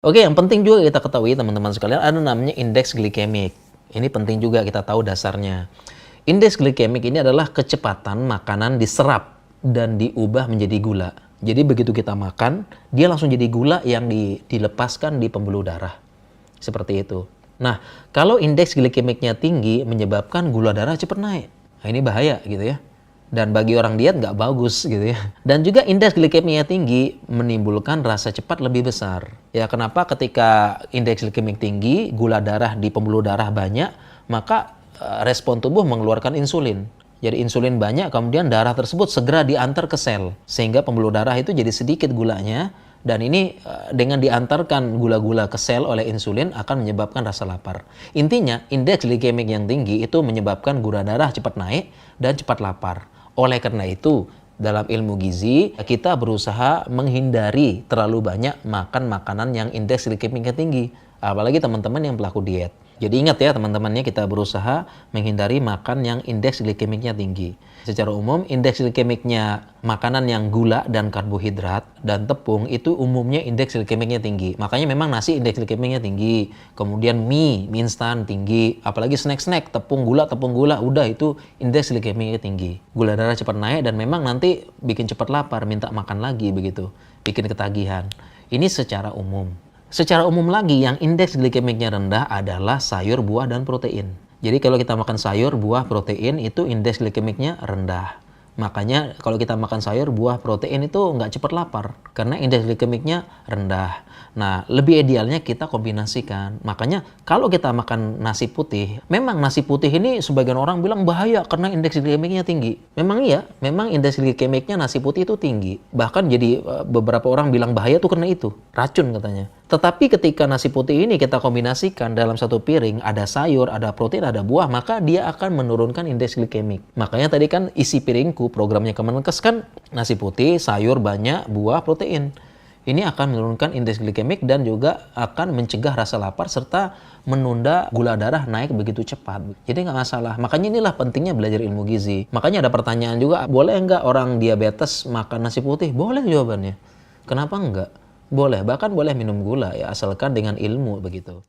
Oke, yang penting juga kita ketahui teman-teman sekalian ada namanya indeks glikemik. Ini penting juga kita tahu dasarnya. Indeks glikemik ini adalah kecepatan makanan diserap dan diubah menjadi gula. Jadi begitu kita makan, dia langsung jadi gula yang dilepaskan di pembuluh darah. Seperti itu. Nah, kalau indeks glikemiknya tinggi menyebabkan gula darah cepat naik. Nah, ini bahaya gitu ya. Dan bagi orang diet nggak bagus gitu ya. Dan juga indeks glikemiknya tinggi menimbulkan rasa cepat lebih besar. Ya kenapa ketika indeks glikemik tinggi, gula darah di pembuluh darah banyak, maka respon tubuh mengeluarkan insulin. Jadi insulin banyak, kemudian darah tersebut segera diantar ke sel. Sehingga pembuluh darah itu jadi sedikit gulanya, dan ini dengan diantarkan gula-gula ke sel oleh insulin akan menyebabkan rasa lapar. Intinya, indeks glikemik yang tinggi itu menyebabkan gula darah cepat naik dan cepat lapar. Oleh karena itu, dalam ilmu gizi, kita berusaha menghindari terlalu banyak makan makanan yang indeks glikemiknya tinggi. Apalagi teman-teman yang pelaku diet. Jadi ingat ya teman-temannya, kita berusaha menghindari makan yang indeks glikemiknya tinggi. Secara umum, indeks glikemiknya makanan yang gula dan karbohidrat dan tepung itu umumnya indeks glikemiknya tinggi. Makanya memang nasi indeks glikemiknya tinggi. Kemudian mie instan tinggi. Apalagi snack-snack, tepung gula, udah itu indeks glikemiknya tinggi. Gula darah cepat naik dan memang nanti bikin cepat lapar, minta makan lagi begitu. Bikin ketagihan. Ini secara umum. Secara umum lagi, yang indeks glikemiknya rendah adalah sayur, buah, dan protein. Jadi kalau kita makan sayur, buah, protein, itu indeks glikemiknya rendah. Makanya kalau kita makan sayur, buah, protein itu nggak cepat lapar. Karena indeks glikemiknya rendah. Nah, lebih idealnya kita kombinasikan. Makanya kalau kita makan nasi putih, memang nasi putih ini sebagian orang bilang bahaya karena indeks glikemiknya tinggi. Memang iya, memang indeks glikemiknya nasi putih itu tinggi. Bahkan jadi beberapa orang bilang bahaya tuh karena itu. Racun katanya. Tetapi ketika nasi putih ini kita kombinasikan dalam satu piring, ada sayur, ada protein, ada buah, maka dia akan menurunkan indeks glikemik. Makanya tadi kan isi piringku, programnya Kemenkes kan nasi putih, sayur banyak, buah, protein. Ini akan menurunkan indeks glikemik dan juga akan mencegah rasa lapar serta menunda gula darah naik begitu cepat. Jadi nggak masalah. Makanya inilah pentingnya belajar ilmu gizi. Makanya ada pertanyaan juga, boleh nggak orang diabetes makan nasi putih? Boleh jawabannya. Kenapa enggak? Boleh, bahkan boleh minum gula ya, asalkan dengan ilmu begitu.